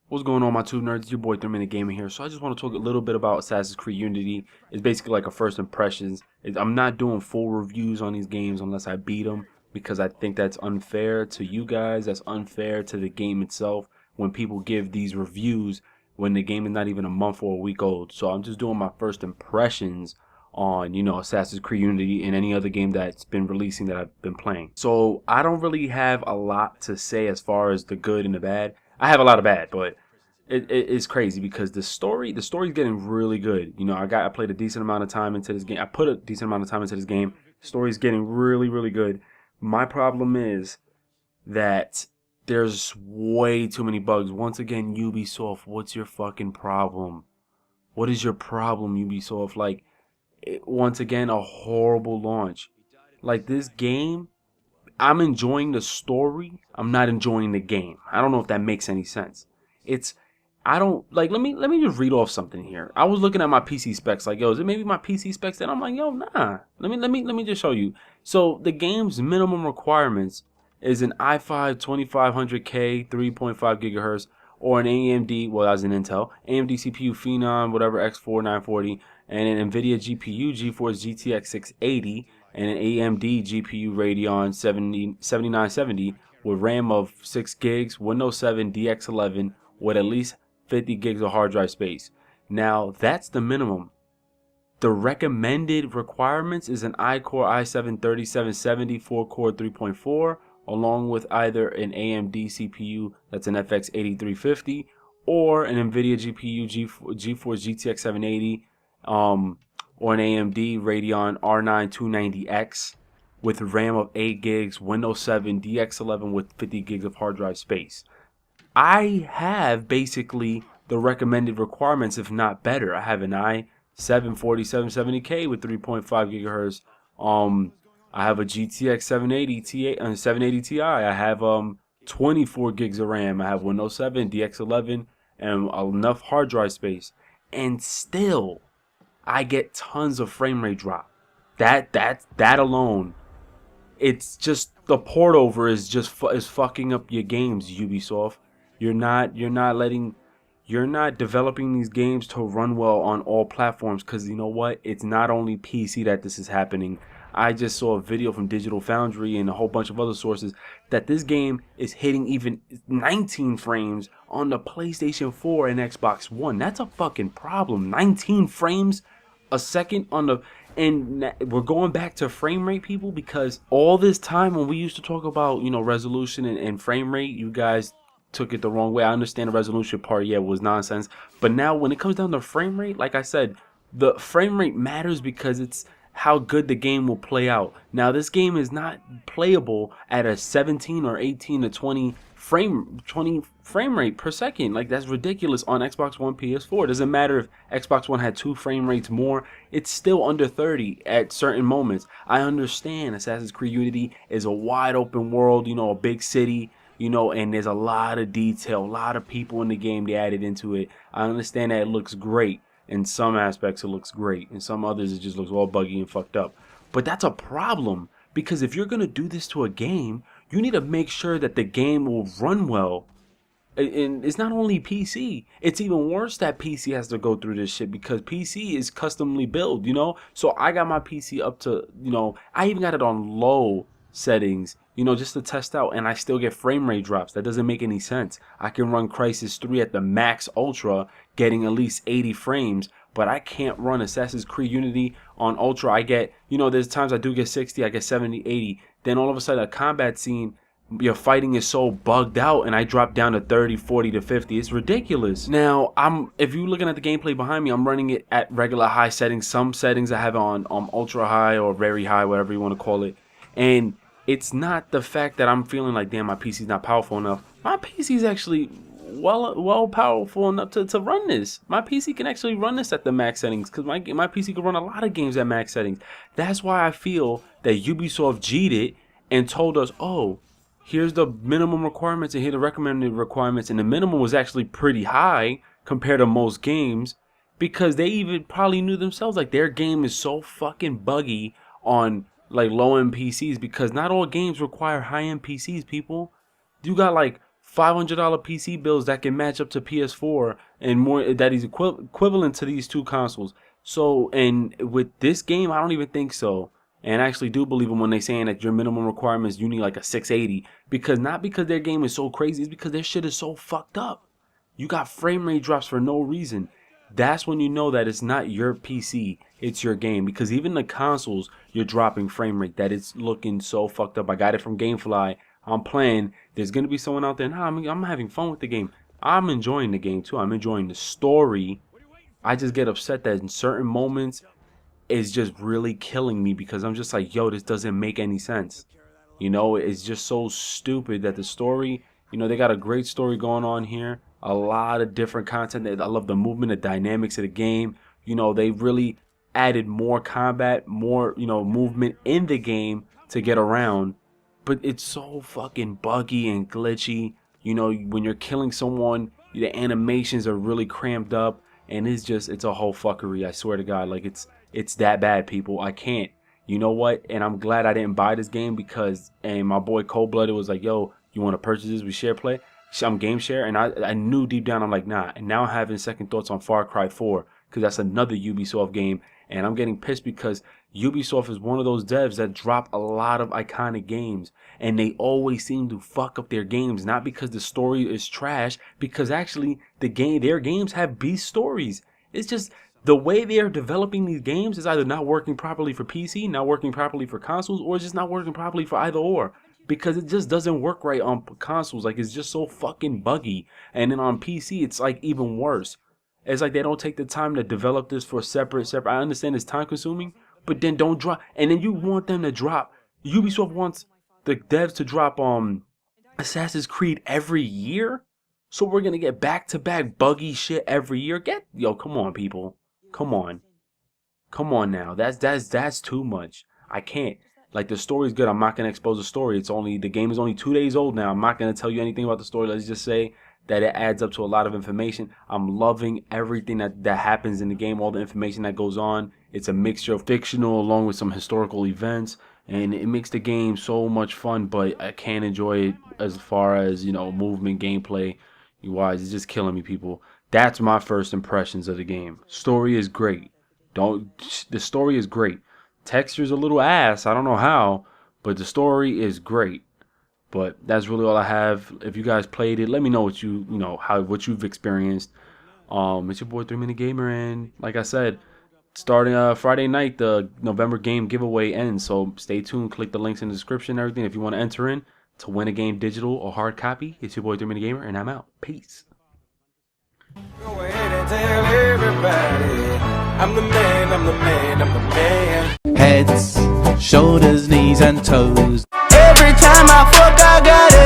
What's going on, my two nerds? It's your boy 3 Minute Gaming here. So I just want to talk a little bit about Assassin's Creed Unity. It's basically like a first impressions. I'm not doing full reviews on these games unless I beat them, because I think that's unfair to you guys. That's unfair to the game itself when people give these reviews when the game is not even a month or a week old. So I'm just doing my first impressions on, Assassin's Creed Unity and any other game that's been releasing that I've been playing. So I don't really have a lot to say as far as the good and the bad. I have a lot of bad, but it's crazy because the story's getting really good. I played a decent amount of time into this game. I put a decent amount of time into this game. The story's getting really, really good. My problem is that there's way too many bugs. Once again, Ubisoft, what's your fucking problem? What is your problem, Ubisoft? Once again, a horrible launch. Like, this game, I'm enjoying the story. I'm not enjoying the game. I don't know if that makes any sense. I don't like. Let me just read off something here. I was looking at my PC specs, like, yo, is it maybe my PC specs? And I'm like, yo, nah. Let me just show you. So the game's minimum requirements is an i5 2500K 3.5 gigahertz or an AMD. Well, that was an Intel AMD CPU Phenom, whatever X4 940, and an NVIDIA GPU GeForce GTX 680, and an AMD GPU Radeon 7970 with RAM of 6 gigs, Windows 7 DX11 with at least 50 gigs of hard drive space. Now, that's the minimum. The recommended requirements is an iCore i7-3770 4-core 3.4, along with either an AMD CPU that's an FX 8350 or an NVIDIA GPU GeForce GTX 780, or an AMD Radeon R9 290X with RAM of 8 gigs, Windows 7 DX11 with 50 gigs of hard drive space. I have basically the recommended requirements, if not better. I have an i7 4770K with 3.5 gigahertz. I have a GTX 780 Ti. I have 24 gigs of RAM. I have Windows 7 DX11 and enough hard drive space. And still, I get tons of frame rate drop. That alone, it's just the port over is fucking up your games, Ubisoft. You're not developing these games to run well on all platforms, because you know what? It's not only PC that this is happening. I just saw a video from Digital Foundry and a whole bunch of other sources that this game is hitting even 19 frames on the PlayStation 4 and Xbox One. That's a fucking problem. 19 frames a second on the... And we're going back to frame rate, people, because all this time when we used to talk about, resolution and frame rate, you guys took it the wrong way. I understand the resolution part, yeah, was nonsense. But now when it comes down to frame rate, like I said, the frame rate matters because it's how good the game will play out. Now, this game is not playable at a 17 or 18 to 20 frame rate per second. Like, that's ridiculous on Xbox One, PS4. It doesn't matter if Xbox One had 2 frame rates more. It's still under 30 at certain moments. I understand Assassin's Creed Unity is a wide open world, a big city, and there's a lot of detail, a lot of people in the game they added into it. I understand that it looks great. In some aspects it looks great. In some others it just looks all buggy and fucked up. But that's a problem, because if you're going to do this to a game, you need to make sure that the game will run well. And it's not only PC. It's even worse that PC has to go through this shit, because PC is customly built, So I got my PC up to, I even got it on low settings, just to test out, and I still get frame rate drops. That doesn't make any sense. I can run Crysis 3 at the max ultra, getting at least 80 frames, but I can't run Assassin's Creed Unity on ultra. I get, there's times I do get 60, I get 70, 80. Then all of a sudden a combat scene, your fighting is so bugged out, and I drop down to 30, 40 to 50. It's ridiculous. Now, if you're looking at the gameplay behind me, I'm running it at regular high settings. Some settings I have on ultra high or very high, whatever you want to call it. And it's not the fact that I'm feeling like, damn, my PC's not powerful enough. My PC's actually well powerful enough to run this. My PC can actually run this at the max settings, because my PC can run a lot of games at max settings. That's why I feel that Ubisoft G'd it and told us, oh, here's the minimum requirements and here are the recommended requirements. And the minimum was actually pretty high compared to most games, because they even probably knew themselves, like, their game is so fucking buggy on like low-end PCs, because not all games require high-end PCs, people. You got like $500 PC builds that can match up to PS4 and more, that is equivalent to these two consoles. So, and with this game, I don't even think so. And I actually do believe them when they saying that your minimum requirements, you need like a 680, because not because their game is so crazy, it's because their shit is so fucked up. You got frame rate drops for no reason. That's when you know that it's not your PC, it's your game. Because even the consoles, you're dropping frame rate. That it's looking so fucked up. I got it from Gamefly. I'm playing. There's going to be someone out there. Nah, I'm having fun with the game. I'm enjoying the game too. I'm enjoying the story. I just get upset that in certain moments, it's just really killing me because I'm just like, yo, this doesn't make any sense. You know, it's just so stupid that the story, you know, they got a great story going on here. A lot of different content. I love the movement, the dynamics of the game. You know, they really added more combat, more, you know, movement in the game to get around. But it's so fucking buggy and glitchy. You know, when you're killing someone, the animations are really cramped up. And it's a whole fuckery. I swear to God, like it's that bad, people. I can't. You know what? And I'm glad I didn't buy this game because, and my boy Cold Blooded was like, yo, you want to purchase this? We share play. I'm game share, and I knew deep down I'm like, nah. And now I'm having second thoughts on Far Cry 4 because that's another Ubisoft game, and I'm getting pissed because Ubisoft is one of those devs that drop a lot of iconic games, and they always seem to fuck up their games, not because the story is trash, because actually their games have beast stories. It's just the way they are developing these games is either not working properly for PC, not working properly for consoles, or it's just not working properly for either or. Because it just doesn't work right on consoles. Like, it's just so fucking buggy. And then on PC, it's like even worse. It's like they don't take the time to develop this for separate. I understand it's time consuming, but then don't drop. And then you want them to drop. Ubisoft wants the devs to drop Assassin's Creed every year. So we're gonna get back-to-back buggy shit every year. Yo, come on, people. Come on now. That's too much. I can't. Like, the story's good. I'm not going to expose the story. The game is only 2 days old now. I'm not going to tell you anything about the story. Let's just say that it adds up to a lot of information. I'm loving everything that happens in the game, all the information that goes on. It's a mixture of fictional along with some historical events, and it makes the game so much fun, but I can't enjoy it as far as, you know, movement, gameplay wise. It's just killing me, people. That's my first impressions of the game. Story is great. The story is great. Texture's a little ass. I don't know how, but the story is great. But that's really all I have. If you guys played it, let me know what what you've experienced. It's your boy 3 Minute Gamer, and like I said, starting Friday night, the November game giveaway ends. So stay tuned. Click the links in the description and everything if you want to enter in to win a game, digital or hard copy. It's your boy 3 Minute Gamer, and I'm out. Peace. Go ahead and tell everybody I'm the man, I'm the man, I'm the man. Heads, shoulders, knees and toes. Every time I fuck, I got it.